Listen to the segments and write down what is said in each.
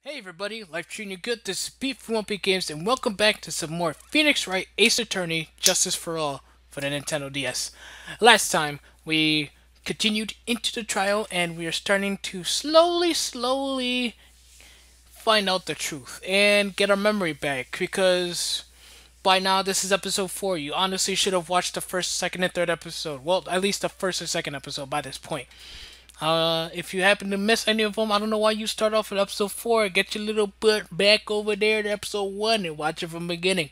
Hey everybody, life treating you good. This is Pete from 1P Games, and welcome back to some more Phoenix Wright Ace Attorney Justice for All for the Nintendo DS. Last time, we continued into the trial, and we are starting to slowly find out the truth and get our memory back, because by now this is episode 4. You honestly should have watched the first, second, and third episode. Well, at least the first or second episode by this point. If you happen to miss any of them, I don't know why you start off at episode 4. Get your little butt back over there to episode 1 and watch it from the beginning.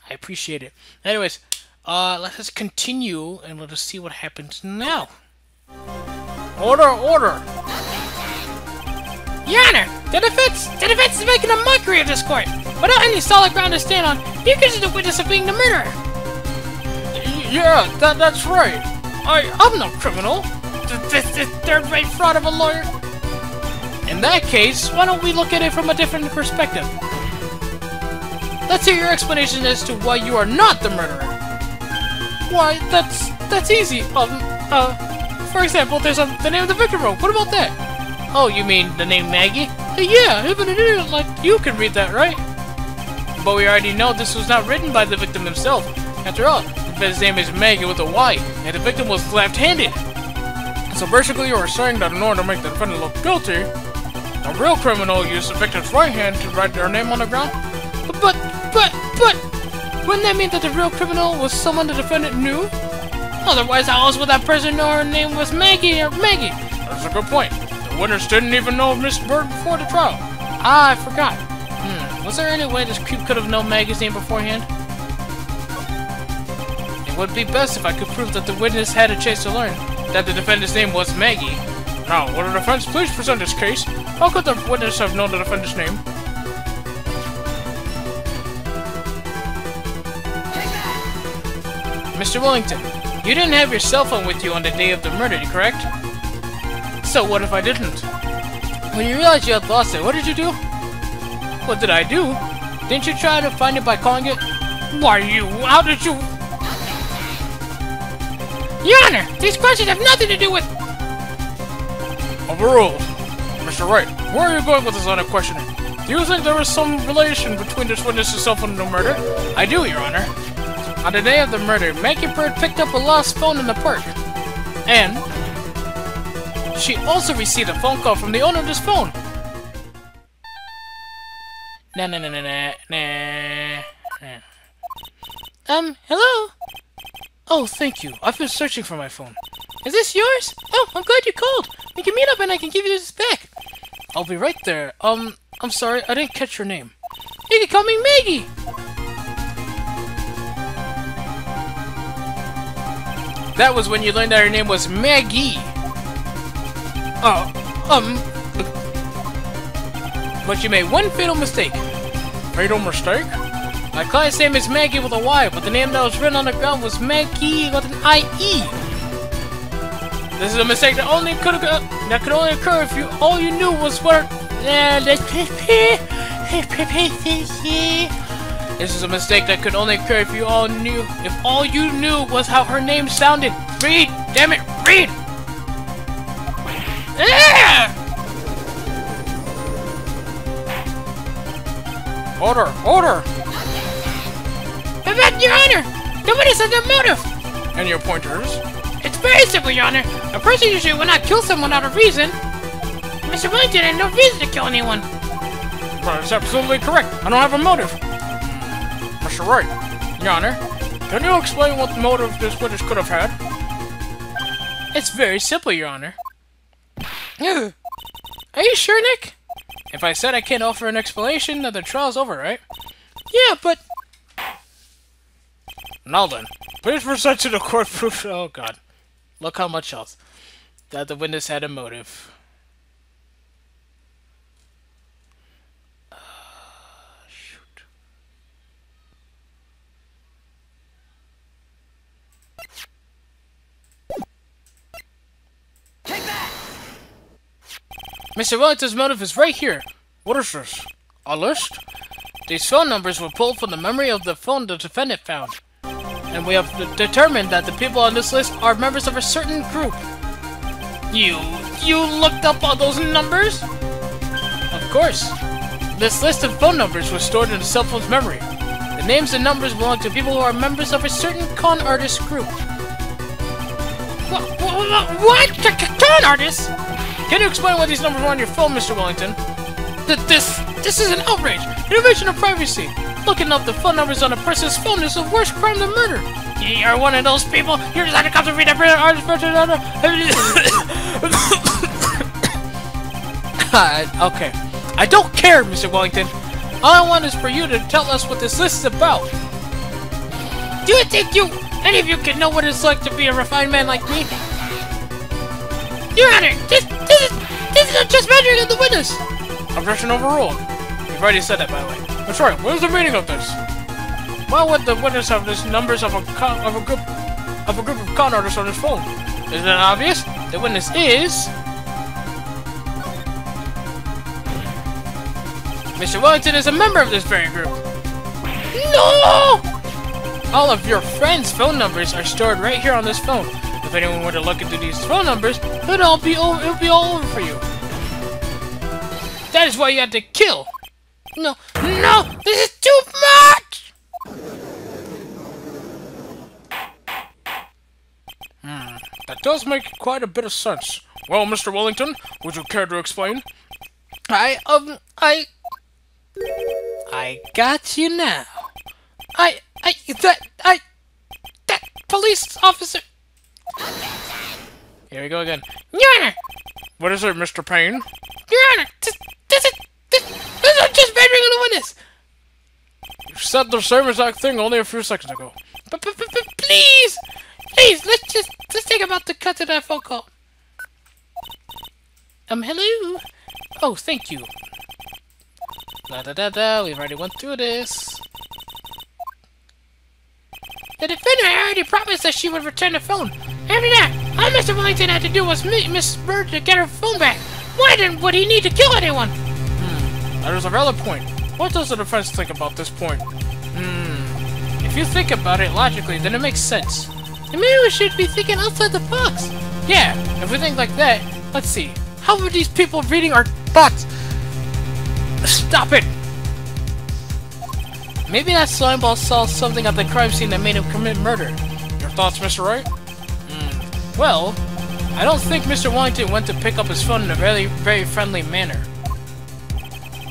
I appreciate it. Anyways, let us continue and let us see what happens now. Order! Your Honor, the defense is making a mockery of this court. Without any solid ground to stand on, you accuse the witness of being the murderer. Yeah, that's right. I'm no criminal. This third-rate fraud of a lawyer. In that case, why don't we look at it from a different perspective? Let's hear your explanation as to why you are not the murderer. Why, that's easy. For example, there's the name of the victim wrote. What about that? Oh, you mean the name Maggie? Yeah, even an idiot like you can read that, right? But we already know this was not written by the victim himself. After all, his name is Maggie with a Y, and the victim was left-handed. So basically you are saying that in order to make the defendant look guilty, the real criminal used the victim's right hand to write their name on the ground? But, wouldn't that mean that the real criminal was someone the defendant knew? Otherwise, how else would that person know her name was Maggie or Maggie? That's a good point. The witness didn't even know Miss Bird before the trial. Ah, I forgot. Was there any way this creep could have known Maggie's name beforehand? It would be best if I could prove that the witness had a chance to learn that the defendant's name was Maggie. Now, will the defense please present this case? How could the witness have known the defendant's name? Mr. Wellington, you didn't have your cell phone with you on the day of the murder, correct? So what if I didn't? When you realized you had lost it, what did you do? What did I do? Didn't you try to find it by calling it? Why how did you... Your Honor, these questions have nothing to do with... Overruled. Mr. Wright, where are you going with this line of questioning? Do you think there is some relation between this witness's cell phone and the murder? I do, Your Honor. On the day of the murder, Maggie Bird picked up a lost phone in the park. And she also received a phone call from the owner of this phone. Hello? Oh, thank you. I've been searching for my phone. Is this yours? Oh, I'm glad you called. We can meet up and I can give you this back. I'll be right there. I'm sorry, I didn't catch your name. You can call me Maggie. That was when you learned that her name was Maggie. But you made one fatal mistake. Fatal mistake? My client's name is Maggie with a Y, but the name that was written on the ground was Maggie with an I-E. This is a mistake that could only occur if all you knew was what... This is a mistake that could only occur if all you knew was how her name sounded. Read! Damn it, read! Order! But, Your Honor! The witness has no motive! And your pointers? It's very simple, Your Honor. A person usually will not kill someone out of reason. Mr. Wellington had no reason to kill anyone. That's absolutely correct. I don't have a motive. Mr. Wright, Your Honor, can you explain what motive this witness could have had? It's very simple, Your Honor. Are you sure, Nick? If I said I can't offer an explanation, then the trial's over, right? Yeah, but... Now then, please present to the court proof... Oh, God. Look how much else. That the witness had a motive. Shoot. Take that! Mr. Wellington's motive is right here. What is this? A list? These phone numbers were pulled from the memory of the phone the defendant found. And we have determined that the people on this list are members of a certain group. You looked up all those numbers? Of course. This list of phone numbers was stored in the cell phone's memory. The names and numbers belong to people who are members of a certain con artist group. What? Con artists? Can you explain why these numbers are on your phone, Mr. Wellington? This is an outrage! Invasion of privacy! Looking up the phone numbers on a person's phone is the worst crime than murder! You're one of those people? You're just like a cop to read a brilliant artist okay. I don't care, Mr. Wellington. All I want is for you to tell us what this list is about. Do you think any of you can know what it's like to be a refined man like me? Your Honor, this is just measuring of the witness. Objection overruled. You've already said that, by the way. That's right. What is the meaning of this? Why would the witness have this numbers of a group of con artists on his phone? Isn't that obvious? The witness is Mr. Wellington is a member of this very group. No! All of your friends' phone numbers are stored right here on this phone. If anyone were to look into these phone numbers, it'll be all over for you. That is why you had to kill. No, this is too much. That does make quite a bit of sense. Well, Mr. Wellington, would you care to explain? I got you now. That police officer. Here we go again. Your Honor! What is it, Mr. Payne? Your Honor, this is just measuring on the witness. You said the same exact thing only a few seconds ago. But please, let's think about the cut to that phone call. Hello? Oh, thank you. We've already went through this. The defender already promised that she would return the phone. After that, all Mr. Wellington had to do was meet Miss Bird to get her phone back. Why then would he need to kill anyone? That is a valid point. What does the defense think about this point? If you think about it logically, then it makes sense. And maybe we should be thinking outside the box. Yeah, if we think like that, let's see. How are these people reading our thoughts? Stop it! Maybe that slimeball saw something at the crime scene that made him commit murder. Your thoughts, Mr. Wright? Well, I don't think Mr. Wellington went to pick up his phone in a very, very friendly manner.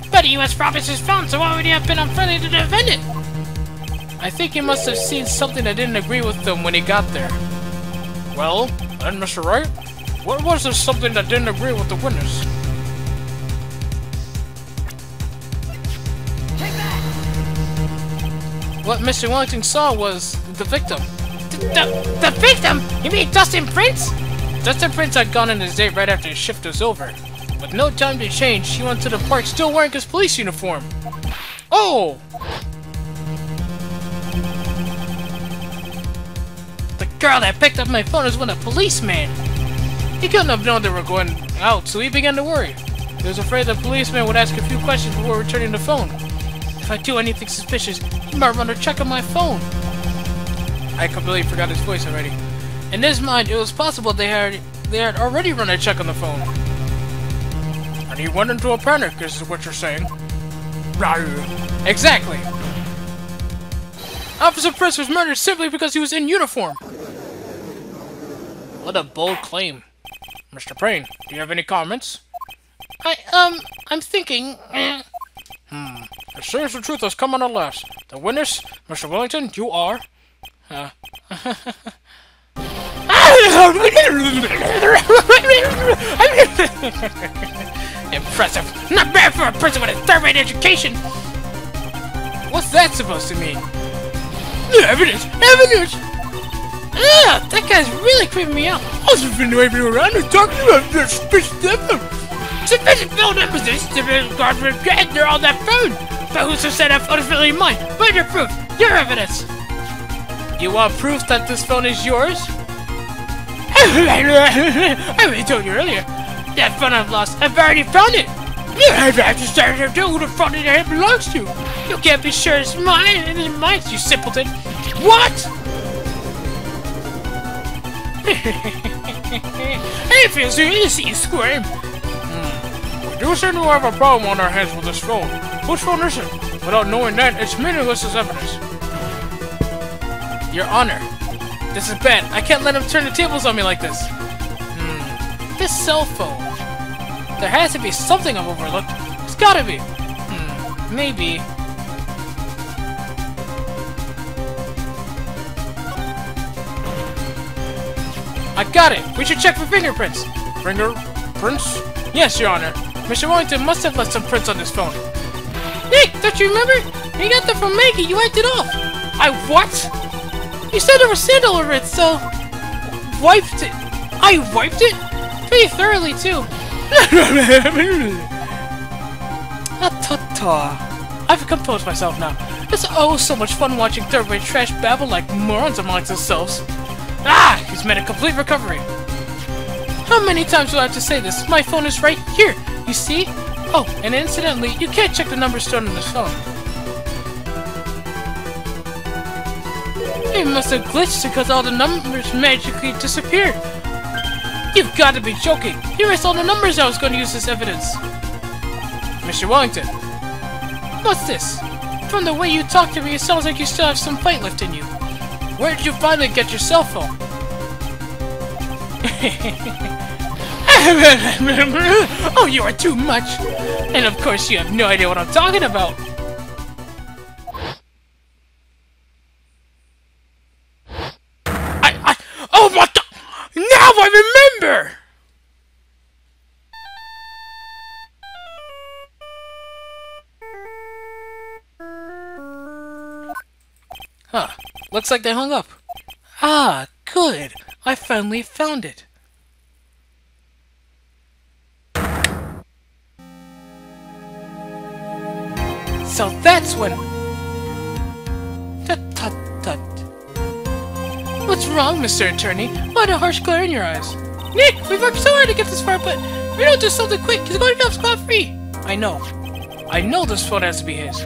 But he was promised his phone, so why would he have been unfriendly to defend it? I think he must have seen something that didn't agree with him when he got there. Well, then, Mr. Wright, what was this something that didn't agree with the witness? What Mr. Wellington saw was the victim. The victim? You mean Dustin Prince? Dustin Prince had gone on his date right after his shift was over. With no time to change, he went to the park still wearing his police uniform. Oh! The girl that picked up my phone was with a policeman. He couldn't have known they were going out, so he began to worry. He was afraid the policeman would ask a few questions before returning the phone. If I do anything suspicious, he might run a check on my phone. I completely forgot his voice already. In his mind, it was possible they had already run a check on the phone. And he went into a panic, is what you're saying. Exactly. Officer Prince was murdered simply because he was in uniform. What a bold claim. Mr. Payne, do you have any comments? I'm thinking... It seems the truth has come on at last. The witness, Mr. Wellington, you are... Impressive. Not bad for a person with a third-rate education. What's that supposed to mean? Evidence! Evidence! That guy's really creeping me out. I was just been waving around and talking about this sufficient phone numbers. They're on that phone. But who's to say that phone is really mine? Where's your proof? Your evidence. You want proof that this phone is yours? I already told you earlier. That phone I've lost, I've already found it. You have to start to do who the phone it belongs to. You can't be sure it's mine, and it's mine, you simpleton. What? It feels good to see you squirm. We do seem to have a problem on our hands with this phone. Whose phone is it? Without knowing that, it's meaningless as evidence. Your Honor, this is bad. I can't let him turn the tables on me like this. This cell phone. There has to be something I've overlooked. It's gotta be. Maybe. I got it! We should check for fingerprints! Fingerprints? Yes, Your Honor. Mr. Wellington must have left some prints on this phone. Nick, don't you remember? You got that from Maggie, you wiped it off! I what? You said there was sand all over it, so... Wiped it? I wiped it? Pretty thoroughly, too. I've composed myself now. It's oh so much fun watching third-rate trash babble like morons amongst themselves. Ah! He's made a complete recovery. How many times do I have to say this? My phone is right here. You see? Oh, and incidentally, you can't check the numbers stored on this phone. It must have glitched because all the numbers magically disappeared. You've got to be joking. You erased all the numbers I was going to use as evidence. Mr. Wellington. What's this? From the way you talk to me, it sounds like you still have some fight left in you. Where did you finally get your cell phone? Oh, you are too much! And of course you have no idea what I'm talking about! Oh my god! Now I remember! Huh. Looks like they hung up. Ah, good. I finally found it. So that's when... Tut. What's wrong, Mr. Attorney? Why the harsh glare in your eyes? Nick, we've worked so hard to get this far, but if we don't do something quick, he's going to go scot-free. I know. I know this phone has to be his.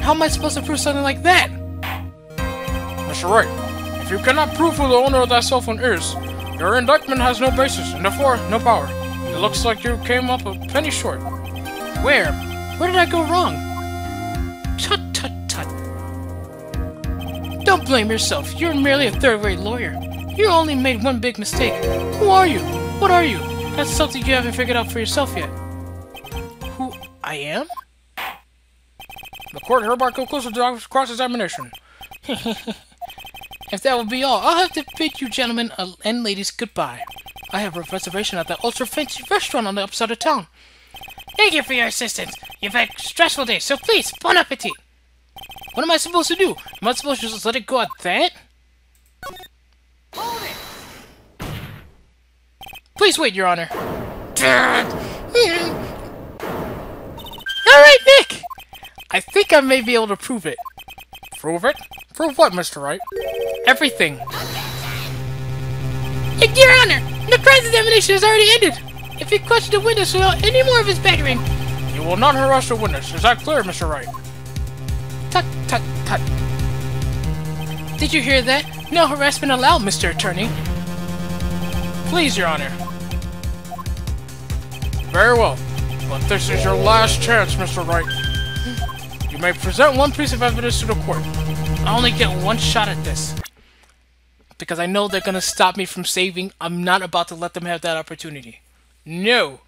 How am I supposed to prove something like that? Mr. Wright, if you cannot prove who the owner of that cell phone is, your indictment has no basis, and therefore, no power. It looks like you came up a penny short. Where? Where did I go wrong? Tut. Don't blame yourself. You're merely a third-rate lawyer. You only made one big mistake. Who are you? What are you? That's something you haven't figured out for yourself yet. Who I am? The court hereby concludes the cross-examination. If that will be all, I'll have to bid you gentlemen and ladies goodbye. I have a reservation at that ultra-fancy restaurant on the upper side of town. Thank you for your assistance. You've had a stressful day, so please, bon appetit. What am I supposed to do? Am I supposed to just let it go at that? Hold it! Please wait, Your Honor. Alright, Nick! I think I may be able to prove it. Prove it? Prove what, Mr. Wright? Everything. Your Honor! The cross-examination has already ended! If you question the witness without any more of his battering... You will not harass the witness. Is that clear, Mr. Wright? Tut. Did you hear that? No harassment allowed, Mr. Attorney. Please, Your Honor. Very well. But this is your last chance, Mr. Wright. You may present one piece of evidence to the court. I only get one shot at this. Because I know they're gonna stop me from saving. I'm not about to let them have that opportunity. No.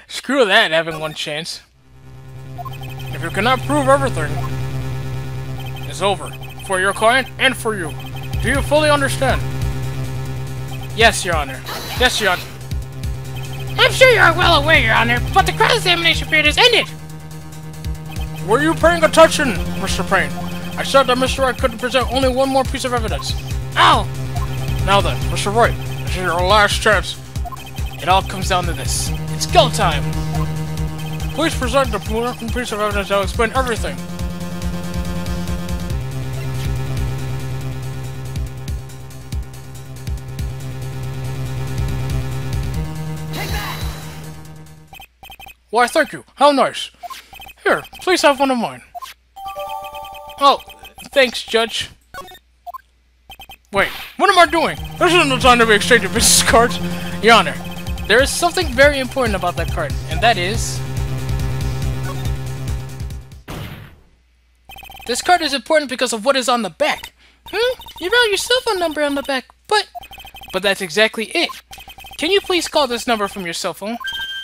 Screw that, having one chance. If you cannot prove everything, it's over. For your client and for you. Do you fully understand? Yes, Your Honor. Yes, Your Honor. I'm sure you are well aware, Your Honor, but the cross-examination period has ended! Were you paying attention, Mr. Payne? I said that Mr. Wright couldn't present only one more piece of evidence. Oh! Now then, Mr. Wright, this is your last chance. It all comes down to this. It's go time! Please present the piece of evidence that will explain everything. Take that! Why, thank you. How nice. Here, please have one of mine. Oh, thanks, Judge. Wait, what am I doing? This isn't the time to be exchanging business cards. Your Honor, there is something very important about that card, and that is... this card is important because of what is on the back. You wrote your cell phone number on the back, but that's exactly it. Can you please call this number from your cell phone?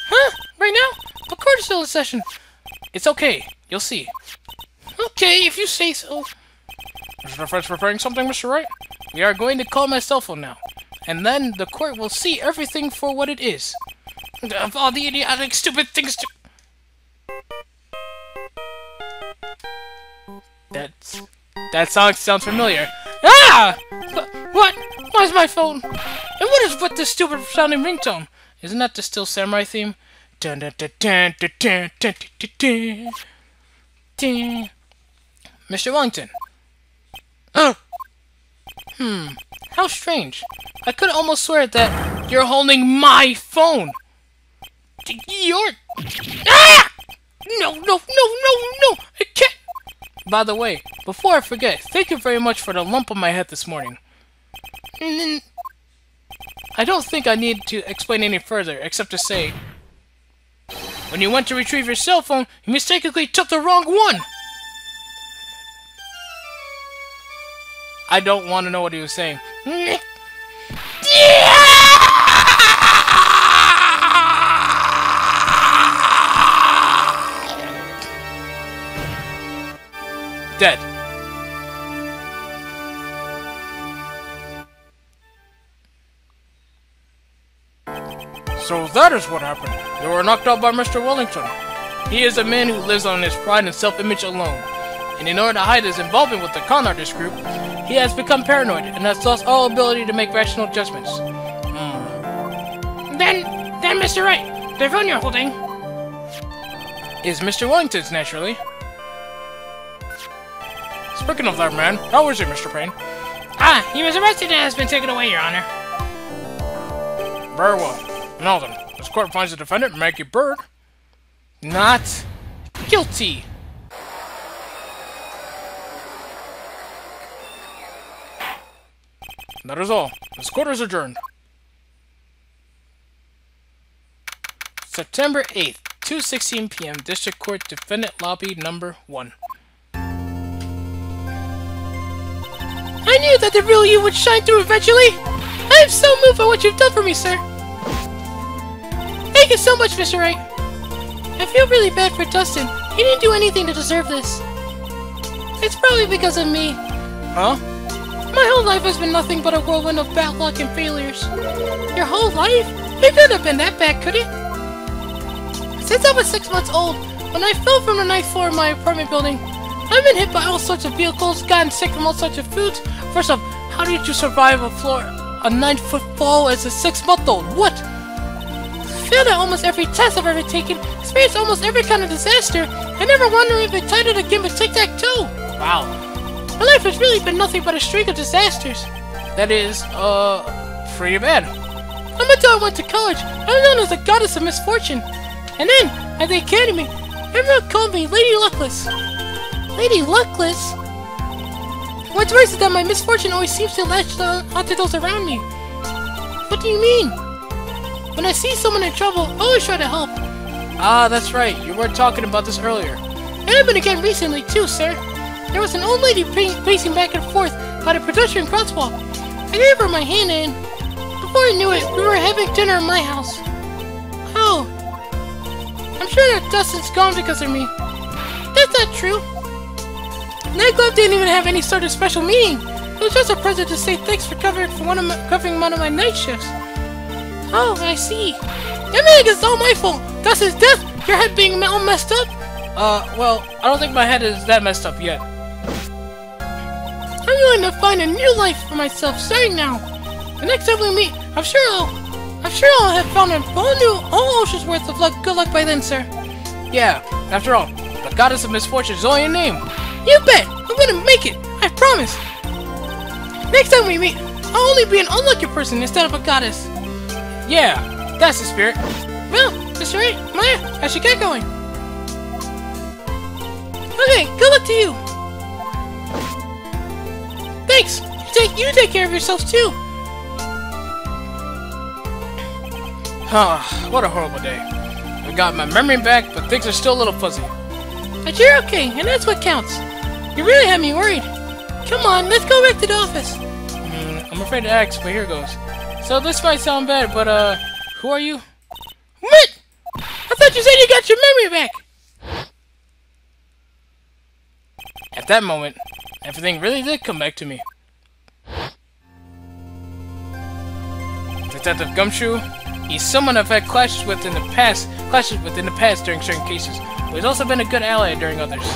Huh? Right now? The card is still in session. It's okay. You'll see. Okay, if you say so. Is the French preparing something, Mr. Wright? We are going to call my cell phone now. And then the court will see everything for what it is. Of all the idiotic, stupid things to... That song sounds familiar. Ah! What? Where's my phone? And what is with this stupid sounding ringtone? Isn't that the Still Samurai theme? Dun dun dun dun dun dun dun dun dun dun. Mr. Wellington. How strange. I could almost swear that you're holding my phone. You're... Ah! No! I can't... By the way, before I forget, thank you very much for the lump on my head this morning. I don't think I need to explain any further, except to say... when you went to retrieve your cell phone, you mistakenly took the wrong one! I don't want to know what he was saying. Dead. So that is what happened. You were knocked out by Mr. Wellington. He is a man who lives on his pride and self-image alone. And in order to hide his involvement with the con artist group, he has become paranoid and has lost all ability to make rational judgments. Then Mr. Wright, the phone you're holding is Mr. Wellington's, naturally. Speaking of that man, how is he, Mr. Payne? He was arrested and has been taken away, Your Honor. Very well. Now then, this court finds the defendant, Maggie Bird, not guilty. That is all. This court is adjourned. September 8th, 2:16 p.m. District Court, Defendant Lobby Number 1. I knew that the real you would shine through eventually! I am so moved by what you've done for me, sir! Thank you so much, Mr. Wright! I feel really bad for Dustin. He didn't do anything to deserve this. It's probably because of me. Huh? My whole life has been nothing but a whirlwind of bad luck and failures. Your whole life? It couldn't have been that bad, could it? Since I was 6 months old, when I fell from the 9th floor of my apartment building, I've been hit by all sorts of vehicles, gotten sick from all sorts of foods. First off, how did you survive a 9-foot fall as a 6-month-old? What? Failed at almost every test I've ever taken, experienced almost every kind of disaster, and never wondering if I tried it again with tic-tac-toe. Wow. My life has really been nothing but a string of disasters. That is, pretty bad. Up until I went to college, I was known as the goddess of misfortune. And then, at the academy, everyone called me Lady Luckless. Lady Luckless? What's worse is that my misfortune always seems to latch onto those around me. What do you mean? When I see someone in trouble, I always try to help. Ah, that's right. You were talking about this earlier. It happened again recently, too, sir. There was an old lady pacing back and forth by the pedestrian crosswalk. I gave her my hand and, before I knew it, we were having dinner at my house. Oh. I'm sure that Dustin's gone because of me. That's not true. Nightclub didn't even have any sort of special meaning. It was just a present to say thanks for covering one of my night shifts. Oh, I see. Everything is all my fault. Dustin's death, your head being all messed up. Well, I don't think my head is that messed up yet. I'm going to find a new life for myself starting now. The next time we meet, I'm sure I'll have found a whole ocean's worth of good luck by then, sir. Yeah, after all, the goddess of misfortune is only a name. You bet! I'm gonna make it! I promise! Next time we meet, I'll only be an unlucky person instead of a goddess. Yeah, that's the spirit. Well, Mr. Wright, Maya, I should get going. Okay, good luck to you. Thanks! You take care of yourself too. Ah, what a horrible day. I got my memory back, but things are still a little fuzzy. But you're okay, and that's what counts. You really had me worried. Come on, let's go back to the office. I'm afraid to ask, but here goes. So this might sound bad, but who are you? What? I thought you said you got your memory back. At that moment, everything really did come back to me. Detective Gumshoe, he's someone I've had clashes with in the past during certain cases, but he's also been a good ally during others.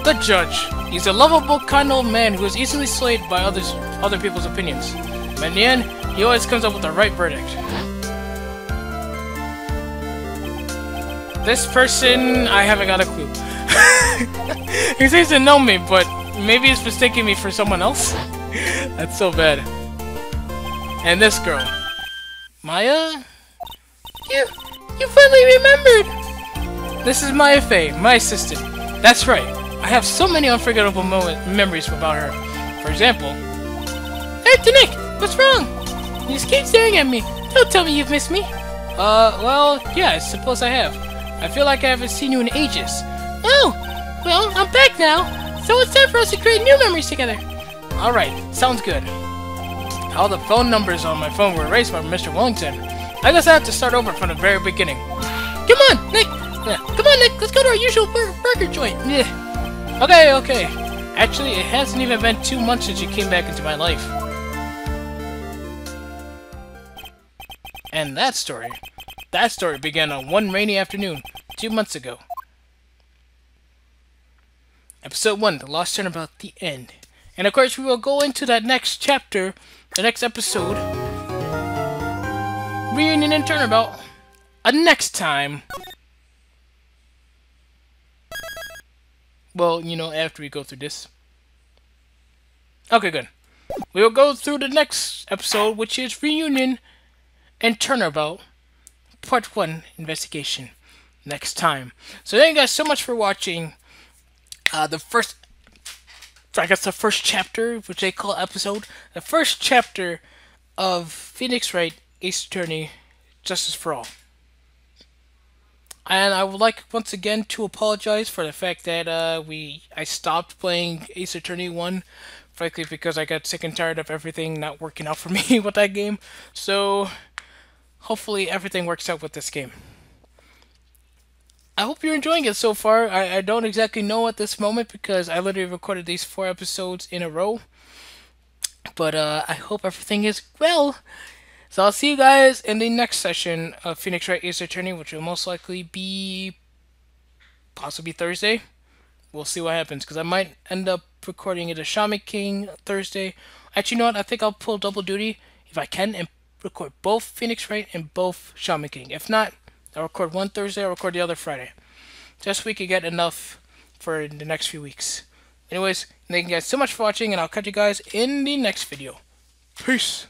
The Judge, he's a lovable, kind old man who is easily swayed by other people's opinions. But in the end, he always comes up with the right verdict. This person, I haven't got a clue. He seems to know me, but maybe he's mistaking me for someone else? That's so bad. And this girl. Maya? You finally remembered! This is Maya Fey, my assistant. That's right. I have so many unforgettable memories about her. For example... Hey, Nick! What's wrong? You just keep staring at me. Don't tell me you've missed me. Well, yeah, I suppose I have. I feel like I haven't seen you in ages. Oh! Well, I'm back now. So it's time for us to create new memories together. Alright, sounds good. All the phone numbers on my phone were erased by Mr. Wellington. I guess I have to start over from the very beginning. Come on, Nick! Yeah. Come on, Nick! Let's go to our usual burger joint. Yeah. Okay. Actually, it hasn't even been 2 months since you came back into my life. And that story began on one rainy afternoon, 2 months ago. Episode 1, The Lost Turnabout, the end. And of course, we will go into that next chapter, the next episode, Reunion and Turnabout, next time. Well, you know, after we go through this. Okay, good. We will go through the next episode, which is Reunion and Turnabout, Part 1, Investigation, next time. So thank you guys so much for watching the first chapter, which they call episode, the first chapter of Phoenix Wright, Ace Attorney, Justice for All. And I would like once again to apologize for the fact that I stopped playing Ace Attorney 1, frankly because I got sick and tired of everything not working out for me with that game. So hopefully everything works out with this game. I hope you're enjoying it so far. I don't exactly know at this moment because I literally recorded these 4 episodes in a row. But I hope everything is well. So I'll see you guys in the next session of Phoenix Wright Ace Attorney, which will most likely be possibly Thursday. We'll see what happens because I might end up recording it a Shaman King Thursday. Actually, you know what? I think I'll pull double duty if I can and record both Phoenix Wright and both Shaman King. If not, I'll record one Thursday, I'll record the other Friday. Just so we can get enough for the next few weeks. Anyways, thank you guys so much for watching, and I'll catch you guys in the next video. Peace!